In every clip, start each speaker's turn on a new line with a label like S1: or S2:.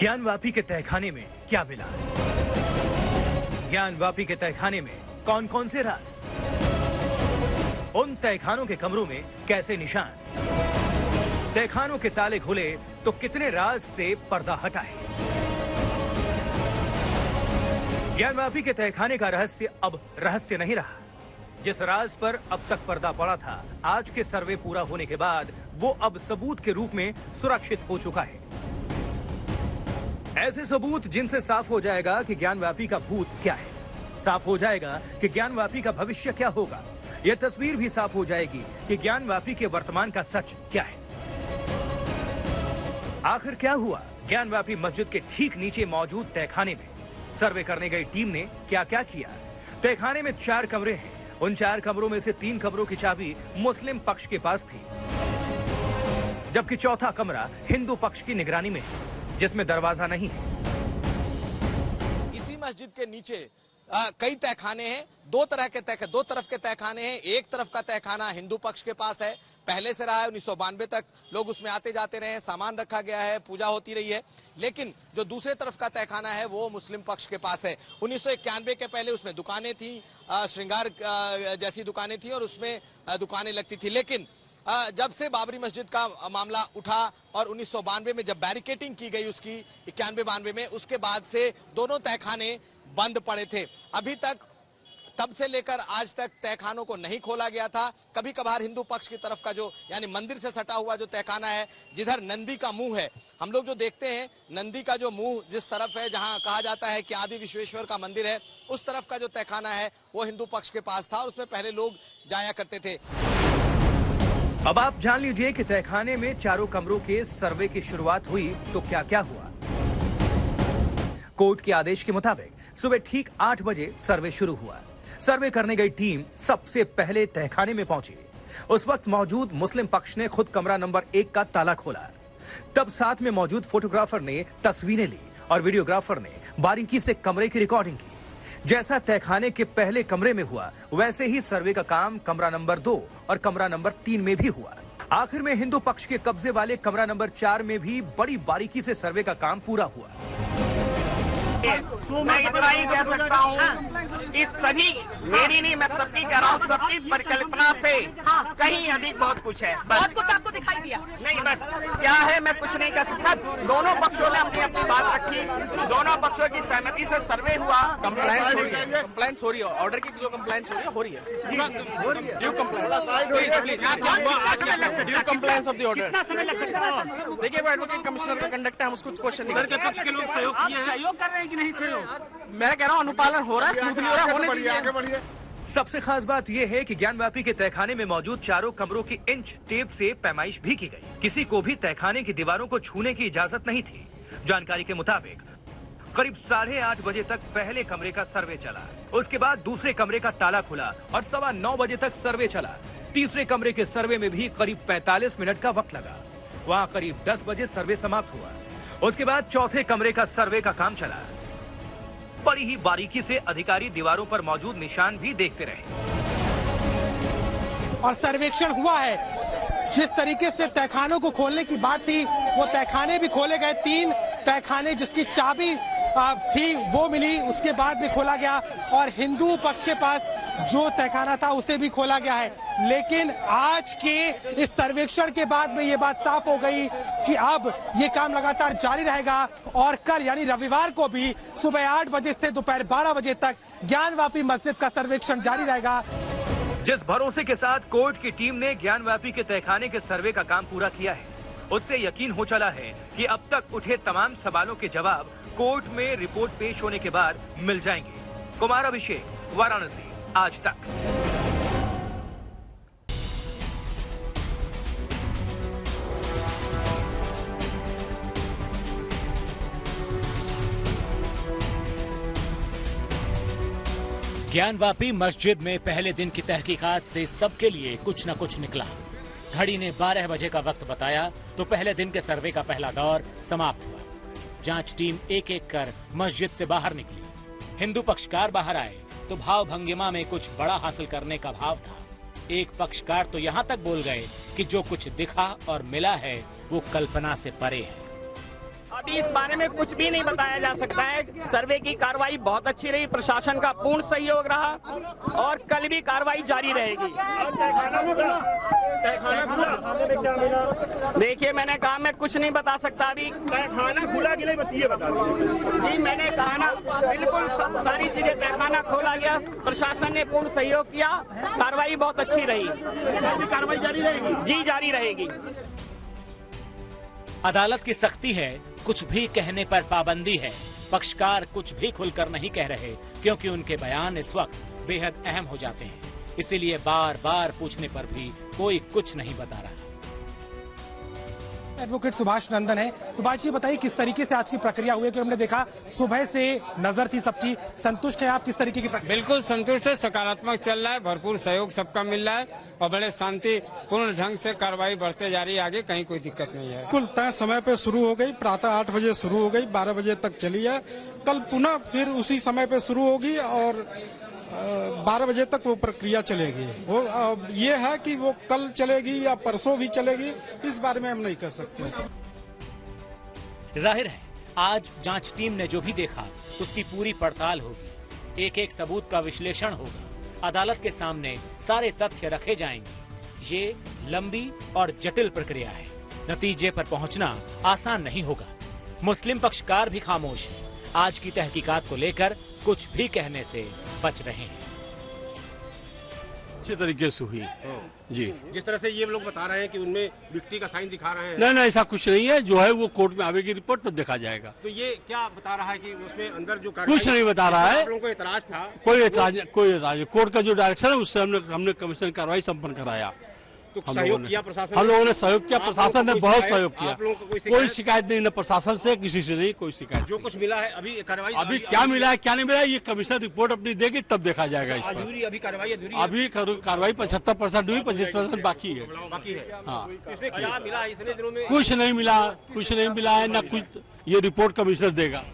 S1: ज्ञानवापी के तहखाने में क्या मिला? ज्ञानवापी के तहखाने में कौन कौन से राज? उन तहखानों के कमरों में कैसे निशान? तहखानों के ताले खुले तो कितने राज से पर्दा हटा है? ज्ञानवापी के तहखाने का रहस्य अब रहस्य नहीं रहा। जिस राज पर अब तक पर्दा पड़ा था, आज के सर्वे पूरा होने के बाद वो अब सबूत के रूप में सुरक्षित हो चुका है। ऐसे सबूत जिनसे साफ हो जाएगा कि ज्ञानवापी का भूत क्या है, साफ हो जाएगा कि ज्ञानवापी का भविष्य क्या होगा। यह तस्वीर भी साफ हो जाएगी कि ज्ञानवापी के वर्तमान का सच क्या है। आखिर क्या हुआ ज्ञानवापी मस्जिद के ठीक नीचे मौजूद तहखाने में? सर्वे करने गई टीम ने क्या क्या किया? तहखाने में 4 कमरे हैं। उन 4 कमरों में से 3 कमरों की चाबी मुस्लिम पक्ष के पास थी, जबकि चौथा कमरा हिंदू पक्ष की निगरानी में है, जिसमें दरवाजा नहीं है।
S2: इसी मस्जिद के नीचे कई तहखाने हैं। दो तरफ के तहखाने हैं। एक तरफ का तहखाना हिंदू पक्ष के पास है, पहले से रहा है। 1992 तक लोग उसमें आते जाते रहे हैं, सामान रखा गया है, पूजा होती रही है। लेकिन जो दूसरे तरफ का तहखाना है वो मुस्लिम पक्ष के पास है। 1991 के पहले उसमें दुकानें थी, श्रृंगार जैसी दुकानें थी और उसमें दुकानें लगती थी। लेकिन जब से बाबरी मस्जिद का मामला उठा और 1992 में जब बैरिकेटिंग की गई उसकी 91-92 में, उसके बाद से दोनों तहखाने बंद पड़े थे। अभी तक तब से लेकर आज तक तहखानों को नहीं खोला गया था। कभी कभार हिंदू पक्ष की तरफ का जो यानी मंदिर से सटा हुआ जो तहखाना है, जिधर नंदी का मुंह है, हम लोग जो देखते हैं नंदी का जो मुंह जिस तरफ है, जहां कहा जाता है कि आदि विश्वेश्वर का मंदिर है, उस तरफ का जो तहखाना है वो हिंदू पक्ष के पास था और उसमें पहले लोग जाया करते थे।
S1: अब आप जान लीजिए कि तहखाने में 4 कमरों के सर्वे की शुरुआत हुई तो क्या क्या हुआ। कोर्ट के आदेश के मुताबिक सुबह ठीक 8 बजे सर्वे शुरू हुआ। सर्वे करने गई टीम सबसे पहले तहखाने में पहुंची। उस वक्त मौजूद मुस्लिम पक्ष ने खुद कमरा नंबर 1 का ताला खोला। तब साथ में मौजूद फोटोग्राफर ने तस्वीरें ली और वीडियोग्राफर ने बारीकी से कमरे की रिकॉर्डिंग की। जैसा तहखाने के पहले कमरे में हुआ, वैसे ही सर्वे का काम कमरा नंबर 2 और कमरा नंबर 3 में भी हुआ। आखिर में हिंदू पक्ष के कब्जे वाले कमरा नंबर 4 में भी बड़ी बारीकी से सर्वे का काम पूरा हुआ।
S3: मैं इतना ही कह सकता हूँ, इस सभी मेरी नहीं, मैं सबकी कह रहा हूँ, सबकी परिकल्पना से कहीं अधिक बहुत कुछ है।
S4: बहुत कुछ आपको दिखाई दिया?
S3: नहीं, बस क्या है मैं कुछ नहीं कह सकता। दोनों पक्षों ने अपनी अपनी बात रखी, दोनों पक्षों की सहमति से सर्वे हुआ।
S5: कंप्लेंट्स हो रही है, ऑर्डर की जो कंप्लेंट्स हो रही है due complaints of the order. देखिए वो एडवोकेट कमिश्नर का कंडक्ट है, हम उसको क्वेश्चन नहीं कर सकते।
S3: सहयोग कर रहे हैं कि नहीं सहयोग?
S5: मैं कह रहा हूँ अनुपालन हो रहा है, स्मूथली हो रहा है, होने दीजिए।
S1: सबसे खास बात यह है कि ज्ञानवापी के तहखाने में मौजूद 4 कमरों की इंच टेप से पैमाइश भी की गई। किसी को भी तहखाने की दीवारों को छूने की इजाजत नहीं थी। जानकारी के मुताबिक करीब 8:30 बजे तक पहले कमरे का सर्वे चला। उसके बाद दूसरे कमरे का ताला खुला और 9:15 बजे तक सर्वे चला। तीसरे कमरे के सर्वे में भी करीब 45 मिनट का वक्त लगा। वहाँ करीब 10 बजे सर्वे समाप्त हुआ। उसके बाद चौथे कमरे का सर्वे का काम चला। बड़ी ही बारीकी से अधिकारी दीवारों पर मौजूद निशान भी देखते रहे
S6: और सर्वेक्षण हुआ है। जिस तरीके से तहखानों को खोलने की बात थी, वो तहखाने भी खोले गए। 3 तहखाने जिसकी चाबी थी वो मिली, उसके बाद भी खोला गया और हिंदू पक्ष के पास जो तहखाना था उसे भी खोला गया है। लेकिन आज के इस सर्वेक्षण के बाद में ये बात साफ हो गई कि अब ये काम लगातार जारी रहेगा और कल यानी रविवार को भी सुबह 8 बजे से दोपहर 12 बजे तक ज्ञानवापी मस्जिद का सर्वेक्षण जारी रहेगा।
S1: जिस भरोसे के साथ कोर्ट की टीम ने ज्ञानवापी के तहखाने के सर्वे का काम पूरा किया है, उससे यकीन हो चला है कि अब तक उठे तमाम सवालों के जवाब कोर्ट में रिपोर्ट पेश होने के बाद मिल जाएंगे। कुमार अभिषेक, वाराणसी, आज तक।
S7: ज्ञानवापी मस्जिद में पहले दिन की तहकीकात से सबके लिए कुछ न कुछ निकला। घड़ी ने 12 बजे का वक्त बताया तो पहले दिन के सर्वे का पहला दौर समाप्त हुआ। जांच टीम एक एक कर मस्जिद से बाहर निकली। हिंदू पक्षकार बाहर आए तो भाव भंगिमा में कुछ बड़ा हासिल करने का भाव था। एक पक्षकार तो यहाँ तक बोल गए कि जो कुछ दिखा और मिला है वो कल्पना से परे है।
S3: अभी इस बारे में कुछ भी नहीं बताया जा सकता है। सर्वे की कार्रवाई बहुत अच्छी रही, प्रशासन का पूर्ण सहयोग रहा और कल भी कार्रवाई जारी रहेगी। देखिए, मैंने कहा मैं कुछ नहीं बता सकता अभी।
S4: तहखाना खुला कि नहीं बस ये बता दीजिए।
S3: जी, मैंने कहा ना, बिल्कुल सारी चीजें, तहखाना खोला गया, प्रशासन ने पूर्ण सहयोग किया, कार्रवाई बहुत अच्छी रही।
S4: कार्रवाई जारी रहेगी?
S3: जी, जारी रहेगी।
S7: अदालत की सख्ती है, कुछ भी कहने पर पाबंदी है। पक्षकार कुछ भी खुलकर नहीं कह रहे क्योंकि उनके बयान इस वक्त बेहद अहम हो जाते हैं। इसीलिए बार बार पूछने पर भी कोई कुछ नहीं बता रहा।
S6: एडवोकेट सुभाष नंदन है। सुभाष जी, बताइए किस तरीके से आज की प्रक्रिया हुई है? कि हमने देखा सुबह से नजर थी सबकी, संतुष्ट है आप किस तरीके की प्रक्रिया?
S8: बिल्कुल संतुष्ट है, सकारात्मक चल रहा है, भरपूर सहयोग सबका मिल रहा है और बड़े शांतिपूर्ण ढंग से कार्रवाई बढ़ते जा रही है आगे, कहीं कोई दिक्कत नहीं है।
S9: बिल्कुल तय समय पे शुरू हो गई, प्रातः 8 बजे शुरू हो गई, 12 बजे तक चली है। कल पुनः फिर उसी समय पे शुरू होगी और 12 बजे तक वो प्रक्रिया चलेगी। वो ये है कि वो कल चलेगी या परसों भी चलेगी, इस बारे में हम नहीं कह सकते।
S7: जाहिर है आज जांच टीम ने जो भी देखा उसकी पूरी पड़ताल होगी, एक एक सबूत का विश्लेषण होगा, अदालत के सामने सारे तथ्य रखे जाएंगे। ये लंबी और जटिल प्रक्रिया है, नतीजे पर पहुंचना आसान नहीं होगा। मुस्लिम पक्षकार भी खामोश हैं, आज की तहकीकात को लेकर कुछ भी कहने से बच रहे हैं।
S10: अच्छी तरीके से हुई जी।
S4: जिस तरह से ये लोग बता रहे हैं कि उनमें विक्ट्री का साइन दिखा रहे हैं।
S10: नहीं, ऐसा कुछ नहीं है। जो है वो कोर्ट में आवेगी रिपोर्ट तो देखा जाएगा।
S4: तो ये क्या बता रहा है कि उसमें अंदर जो
S10: कुछ नहीं बता रहा है।
S4: आप लोगों को एतराज था?
S10: कोई एतराज कोर्ट का जो डायरेक्शन है उससे हमने कमीशन कार्रवाई संपन्न कराया।
S4: तो सहयोग किया प्रशासन?
S10: हम लोगों ने सहयोग किया, प्रशासन ने बहुत सहयोग किया।
S4: आप लोगों को
S10: कोई शिकायत नहीं, न प्रशासन से किसी से नहीं कोई शिकायत।
S4: जो कुछ मिला है अभी कार्रवाई
S10: अभी क्या मिला है क्या नहीं मिला है ये कमीशन रिपोर्ट अपनी देगी तब देखा जाएगा। इस पर
S4: अभी कार्रवाई
S10: अभी कार्रवाई 75% हुई, 25% बाकी है।
S4: हाँ, इसमें क्या मिला इतने दिनों में?
S10: कुछ नहीं मिला है, न कुछ। ये रिपोर्ट कमिश्नर देगा।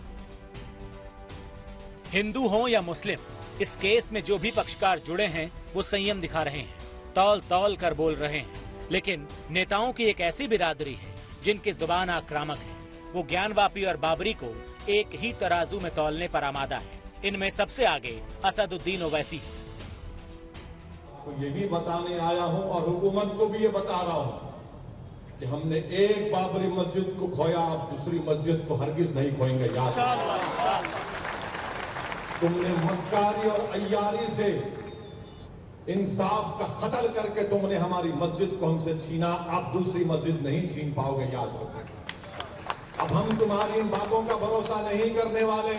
S7: हिंदू हो या मुस्लिम, इस केस में जो भी पक्षकार जुड़े हैं वो संयम दिखा रहे हैं, तौल तौल कर बोल रहे हैं। लेकिन नेताओं की एक ऐसी बिरादरी है जिनकी जुबान आक्रामक है, वो ज्ञानवापी और बाबरी को एक ही तराजू में तौलने पर आमादा है। इनमें सबसे आगे असदुद्दीन ओवैसी है।
S11: तो यही बताने आया हूं और हुकूमत को भी ये बता रहा हूं कि हमने एक बाबरी मस्जिद को खोया, अब दूसरी मस्जिद को हरगिज नहीं खोएंगे। याद तुमने मक्कारी और अय्यारी से इंसाफ का कत्ल करके तुमने हमारी मस्जिद को हमसे छीना, अब दूसरी मस्जिद नहीं छीन पाओगे। याद रखो, अब हम तुम्हारी इन बातों का भरोसा नहीं करने वाले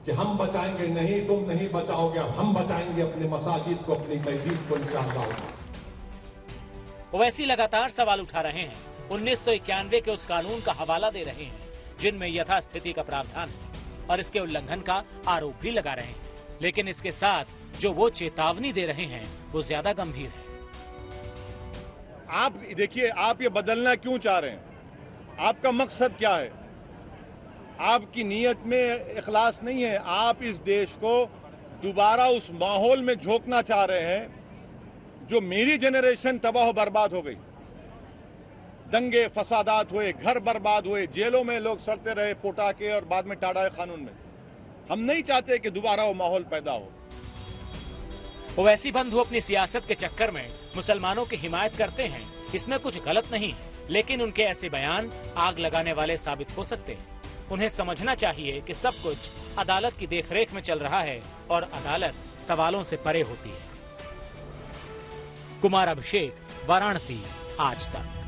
S11: कि हम बचाएंगे, नहीं तुम नहीं बचाओगे, अब हम बचाएंगे अपने मसाजिद को, अपनी तहजीब को इंशाअल्लाह।
S7: ओवैसी लगातार सवाल उठा रहे हैं, 1991 के उस कानून का हवाला दे रहे हैं जिनमें यथास्थिति का प्रावधान है और इसके उल्लंघन का आरोप भी लगा रहे हैं। लेकिन इसके साथ जो वो चेतावनी दे रहे हैं वो ज्यादा गंभीर है।
S12: आप देखिए, आप ये बदलना क्यों चाह रहे हैं? आपका मकसद क्या है? आपकी नीयत में इखलास नहीं है। आप इस देश को दोबारा उस माहौल में झोंकना चाह रहे हैं जो मेरी जनरेशन तबाह बर्बाद हो गई। दंगे फसादात हुए, घर बर्बाद हुए, जेलों में लोग सड़ते रहे पोटा के और बाद में टाड़ा कानून में। हम नहीं चाहते कि दोबारा वो माहौल पैदा हो।
S7: ओवैसी बंधु अपनी सियासत के चक्कर में मुसलमानों की हिमायत करते हैं, इसमें कुछ गलत नहीं है, लेकिन उनके ऐसे बयान आग लगाने वाले साबित हो सकते हैं। उन्हें समझना चाहिए कि सब कुछ अदालत की देखरेख में चल रहा है और अदालत सवालों से परे होती है। कुमार अभिषेक, वाराणसी, आज तक।